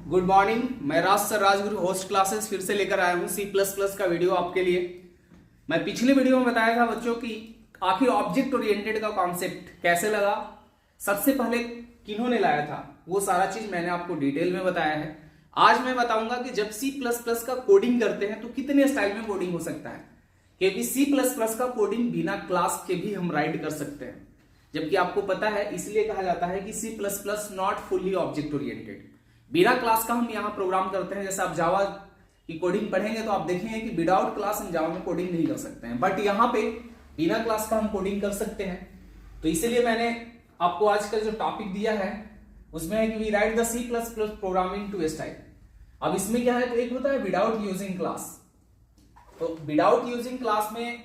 Good morning. मैं राज sir Rajguru host classes फिर से लेकर आया हूँ C++ का वीडियो आपके लिए। मैं पिछले वीडियो में बताया था बच्चों की आखिर ऑब्जेक्ट ओरिएंटेड का कॉन्सेप्ट कैसे लगा, सबसे पहले किन्होंने लाया था, वो सारा चीज मैंने आपको डिटेल में बताया है। आज मैं बताऊंगा कि जब C++ का कोडिंग करते हैं तो कितने स्टाइल में कोडिंग हो सकता है, क्योंकि C++ का कोडिंग बिना क्लास के भी हम राइट कर सकते हैं, जबकि आपको पता है इसलिए कहा जाता है कि C++ not fully object oriented. बिना क्लास का हम यहाँ प्रोग्राम करते हैं। जैसे आप जावा की कोडिंग पढ़ेंगे तो आप देखेंगे कि विदाउट क्लास हम जावा में कोडिंग नहीं कर सकते हैं, बट यहाँ पे बिना क्लास का हम कोडिंग कर सकते हैं। तो इसीलिए मैंने आपको आज का जो टॉपिक दिया है उसमें है कि we write the C++ programming two style. अब इसमें क्या है, तो एक होता है विदाउट यूजिंग क्लास। तो विदाउट यूजिंग क्लास में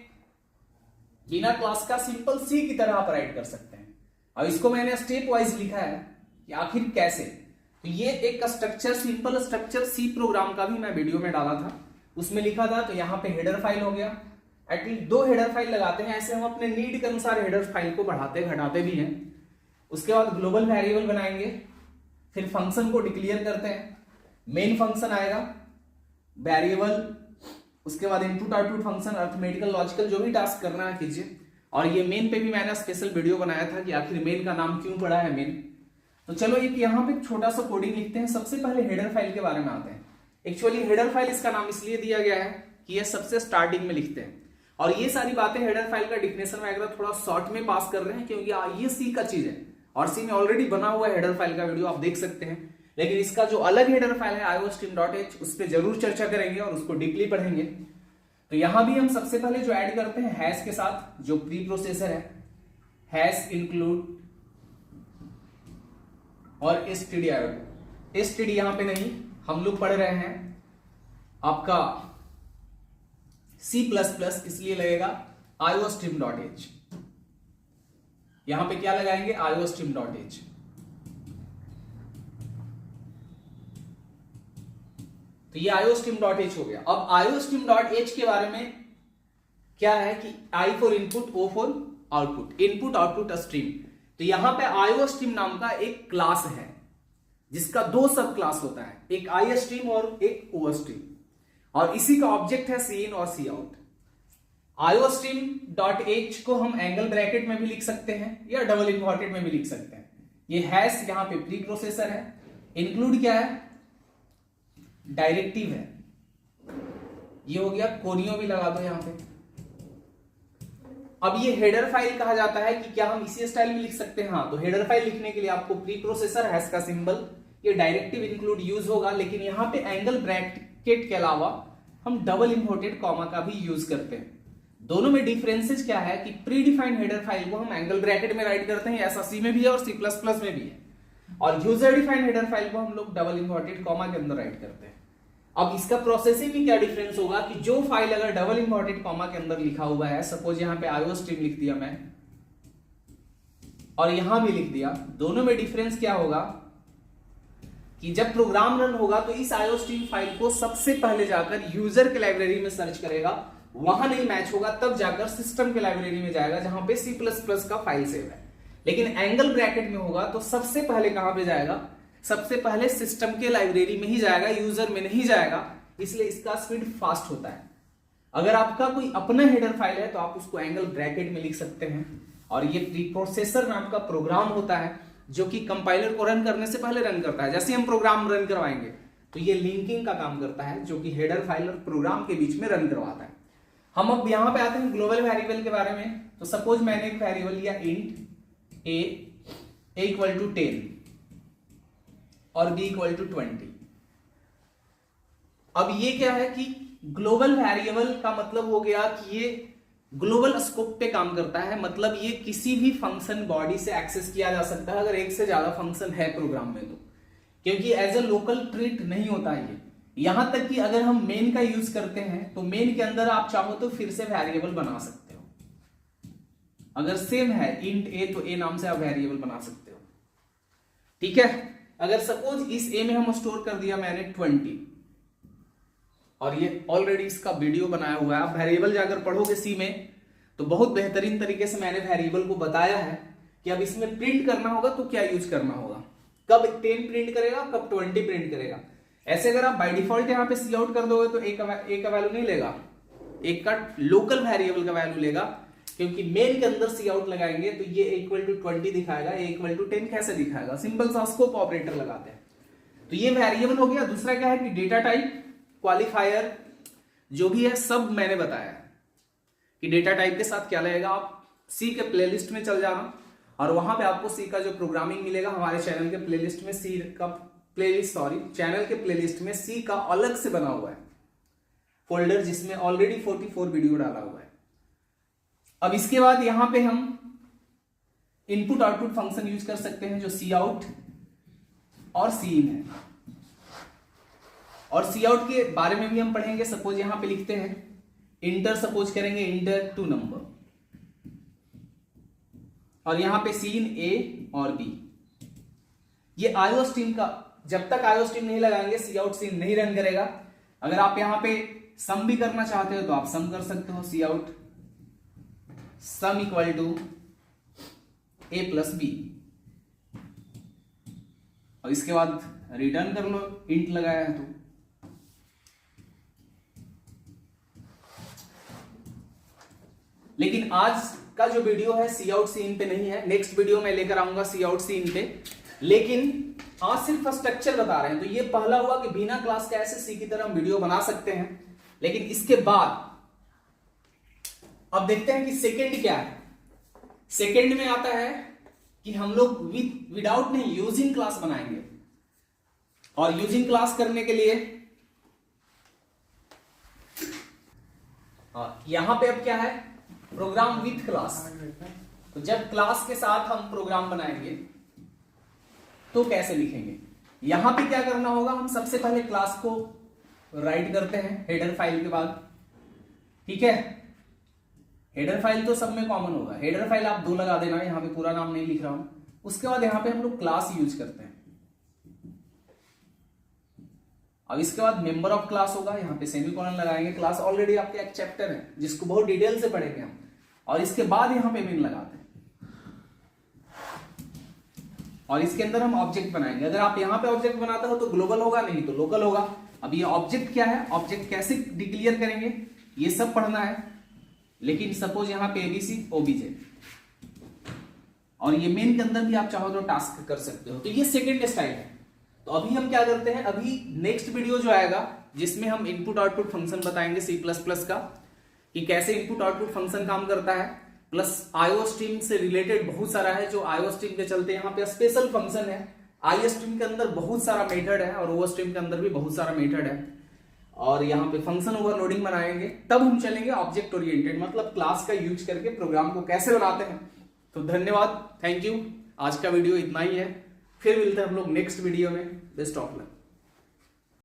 बिना क्लास का सिंपल सी की तरह आप राइट कर सकते हैं। अब इसको मैंने स्टेप वाइज लिखा है कि आखिर कैसे। तो ये एक structure, simple structure C program का भी मैं वीडियो में डाला था, उसमें लिखा था। तो यहाँ पे हेडर फाइल हो गया, एटलीस्ट 2 हेडर फाइल लगाते हैं। ऐसे हम अपने नीड के अनुसार हेडर फाइल को बढ़ाते घटाते भी हैं। उसके बाद ग्लोबल वेरिएबल बनाएंगे, फिर फंक्शन को डिक्लेयर करते हैं। मेन फंक्शन आएगा, वेरिएबल, उसके बाद input output function, arithmetical logical जो भी टास्क करना है कीजिए। और ये मेन पे भी मैंने स्पेशल वीडियो बनाया था कि आखिर मेन का नाम क्यों पड़ा है मेन। तो चलो एक यहाँ पे छोटा सा कोडिंग लिखते हैं। सबसे पहले हेडर फाइल के बारे में आते हैं। एक्चुअली हेडर फाइल इसका नाम इसलिए दिया गया है कि ये सबसे स्टार्टिंग में लिखते हैं, और ये सारी बातें हेडर फाइल का डिफिनेशन वगैरह थोड़ा शॉर्ट में पास कर रहे हैं, क्योंकि ये सी का चीज है और सी में ऑलरेडी बना हुआ हेडर फाइल का वीडियो आप देख सकते हैं। लेकिन इसका जो अलग हेडर फाइल है iostream.h, उस पर जरूर चर्चा करेंगे और उसको डीपली पढ़ेंगे। तो यहां भी हम सबसे पहले जो ऐड करते हैं हैश के साथ, जो प्री प्रोसेसर है, हैश इंक्लूड और std यहां पे नहीं, हम लोग पढ़ रहे हैं आपका C++, इसलिए लगेगा iostream.h। यहां पे क्या लगाएंगे, iostream.h। तो ये iostream.h हो गया। अब iostream.h के बारे में क्या है कि I for input, O for output, input output stream. तो यहां पे iostream नाम का एक क्लास है जिसका 2 सब क्लास होता है, एक iostream और एक ostream, और इसी का ऑब्जेक्ट है cin और cout। iostream.h को हम एंगल ब्रैकेट में भी लिख सकते हैं या डबल इन्वर्टेड में भी लिख सकते हैं। ये हैश यहाँ पे प्री प्रोसेसर है, इंक्लूड क्या है, डायरेक्टिव है, ये हो गया, कोनियो भी लगा दो यहां पे। अब ये हेडर फाइल कहा जाता है कि क्या हम इसी स्टाइल में लिख सकते हैं। हाँ, तो हेडर फाइल लिखने के लिए आपको प्री प्रोसेसर हैश का सिंबल, ये डायरेक्टिव इंक्लूड यूज होगा, लेकिन यहां पे एंगल ब्रैकेट के अलावा हम डबल इन्वर्टेड कॉमा का भी यूज करते हैं। दोनों में डिफरेंसेस क्या है कि प्री डिफाइंड हेडर फाइल को हम एंगल ब्रैकेट में राइट करते हैं, ऐसा सी में भी है और C++ में भी है, और यूजर डिफाइंड हेडर फाइल को हम लोग डबल इन्वर्टेड कॉमा के अंदर राइट करते हैं। अब इसका प्रोसेसिंग में क्या डिफरेंस होगा कि जो फाइल अगर डबल इन्वर्टेड कॉमा के अंदर लिखा हुआ है, सपोज यहां पे iostream लिख दिया मैं और यहां भी लिख दिया, दोनों में डिफरेंस क्या होगा कि जब प्रोग्राम रन होगा तो इस iostream फाइल को सबसे पहले जाकर यूजर के लाइब्रेरी में सर्च करेगा, वहां नहीं मैच होगा तब जाकर सिस्टम के लाइब्रेरी में जाएगा जहां पे C++ का फाइल सेव है। लेकिन एंगल ब्रैकेट में होगा तो सबसे पहले कहां पे जाएगा, सबसे पहले सिस्टम के लाइब्रेरी में ही जाएगा, यूजर में नहीं जाएगा, इसलिए इसका स्पीड फास्ट होता है। अगर आपका कोई अपना हेडर फाइल है तो आप उसको एंगल ब्रैकेट में लिख सकते हैं, और ये प्री प्रोसेसर नाम का प्रोग्राम होता है जो कि कंपाइलर को रन करने से पहले रन करता है। जैसे हम प्रोग्राम रन करवाएंगे तो ये लिंकिंग का काम करता है, जो कि हेडर फाइल और प्रोग्राम के बीच में रन करवाता है। हम अब यहां पे आते हैं ग्लोबल वेरिएबल के बारे में। तो सपोज मैंने एक वेरिएबल लिया इंट a इक्वल टू 10 और b इक्वल टू 20। अब ये क्या है कि ग्लोबल वेरिएबल का मतलब हो गया कि ये ग्लोबल स्कोप पे काम करता है, मतलब ये किसी भी फंक्शन बॉडी से एक्सेस किया जा सकता है अगर एक से ज्यादा फंक्शन है प्रोग्राम में, तो क्योंकि एज ए लोकल ट्रीट नहीं होता है ये। यहां तक कि अगर हम मेन का यूज करते हैं तो मेन के अंदर आप चाहो तो फिर से वेरिएबल बना सकते हो। अगर सेम है इंट a तो a नाम से आप वेरिएबल बना सकते हो, ठीक है। अगर सपोज इस a में हम स्टोर कर दिया मैंने 20, और ये ऑलरेडी इसका वीडियो बनाया हुआ है, आप वेरिएबल जाकर पढ़ोगे सी में तो बहुत बेहतरीन तरीके से मैंने वेरिएबल को बताया है कि अब इसमें प्रिंट करना होगा तो क्या यूज करना होगा, कब 10 प्रिंट करेगा, कब 20 प्रिंट करेगा। ऐसे अगर आप बाय डिफॉल्ट यहाँ पे सी आउट कर दोगे तो एक का वैल्यू नहीं लेगा, एक का लोकल वेरिएबल का वैल्यू लेगा, क्योंकि मेन के अंदर सी आउट लगाएंगे तो ये इक्वल टू 20 दिखाएगा, ये इक्वल टू 10 कैसे दिखाएगा, सिंपल सा स्कोप ऑपरेटर लगाते हैं। तो ये वेरिएबल हो गया। दूसरा क्या है कि डेटा टाइप, क्वालिफायर जो भी है सब मैंने बताया कि डेटा टाइप के साथ क्या लगेगा। आप सी के प्लेलिस्ट में चल जाना और वहां पे आपको सी का जो प्रोग्रामिंग मिलेगा, हमारे चैनल के प्लेलिस्ट में सी का चैनल के प्लेलिस्ट में सी का अलग से बना हुआ है फोल्डर, जिसमें ऑलरेडी 44 वीडियो डाला हुआ है। अब इसके बाद यहां पे हम इनपुट आउटपुट फंक्शन यूज कर सकते हैं जो सी आउट और सी इन है। और सी आउट के बारे में भी हम पढ़ेंगे। सपोज यहां पे लिखते हैं इंटर, सपोज करेंगे इंटर टू नंबर, और यहां पे सी इन ए और बी। ये आईओ स्ट्रीम का, जब तक आईओ स्ट्रीम नहीं लगाएंगे सी आउट सी नहीं रन करेगा। अगर आप यहां पे सम भी करना चाहते हो तो आप सम कर सकते हो, C out sum equal to A plus B, और इसके बाद रिटर्न कर लो, इंट लगाया है तो। लेकिन आज का जो वीडियो है सी आउट सी इन पे नहीं है, नेक्स्ट वीडियो में लेकर आऊंगा सी आउट सी इन पे। लेकिन आज सिर्फ स्ट्रक्चर बता रहे हैं। तो ये पहला हुआ कि बिना क्लास का ऐसे सी की तरह हम वीडियो बना सकते हैं। लेकिन इसके बाद अब देखते हैं कि सेकंड क्या है। सेकंड में आता है कि हम लोग विदाउट नहीं यूजिंग क्लास बनाएंगे, और यूजिंग क्लास करने के लिए यहां पे अब क्या है, प्रोग्राम विथ क्लास। तो जब क्लास के साथ हम प्रोग्राम बनाएंगे तो कैसे लिखेंगे, यहां पे क्या करना होगा, हम सबसे पहले क्लास को राइट करते हैं हेडर फाइल के बाद, ठीक है। हेडर फाइल तो सब में कॉमन होगा, हेडर फाइल आप 2 लगा देना, यहां पे पूरा नाम नहीं लिख रहा हूं। उसके बाद यहां पे हम लोग क्लास यूज करते हैं। अब इसके बाद मेंबर ऑफ क्लास होगा, यहां पे सेमीकोलन लगाएंगे। क्लास ऑलरेडी आपके एक चैप्टर है जिसको बहुत डिटेल से पढ़ेंगे हम, और इसके बाद यहां पे मेन लगाते हैं, और इसके अंदर हम ऑब्जेक्ट बनाएंगे। अगर आप यहां पे ऑब्जेक्ट बनाते हो तो ग्लोबल होगा, नहीं तो लोकल होगा। अब ये ऑब्जेक्ट क्या है, ऑब्जेक्ट कैसे डिक्लेयर करेंगे, ये सब पढ़ना है। लेकिन सपोज यहां पे एबीसी ओबीजे, और ये मेन के अंदर भी आप चाहो तो टास्क कर सकते हो। तो ये सेकंड स्टाइल है। तो अभी हम क्या करते हैं, अभी नेक्स्ट वीडियो जो आएगा जिसमें हम इनपुट आउटपुट फंक्शन बताएंगे सी प्लस प्लस का, कि कैसे इनपुट आउटपुट फंक्शन काम करता है। प्लस आईओ स्ट्रीम से रिलेटेड बहुत सारा है जो आईओ स्ट्रीम के चलते यहाँ पे स्पेशल फंक्शन है। आई स्ट्रीम के अंदर बहुत सारा मेथड है और ओ स्ट्रीम के अंदर भी बहुत सारा मेथड है, और यहाँ पे फंक्शन ओवरलोडिंग बनाएंगे। तब हम चलेंगे ऑब्जेक्ट ओरिएंटेड, मतलब क्लास का यूज करके प्रोग्राम को कैसे बनाते हैं। तो धन्यवाद, थैंक यू। आज का वीडियो इतना ही है, फिर मिलते हैं हम लोग नेक्स्ट वीडियो में। Best of luck.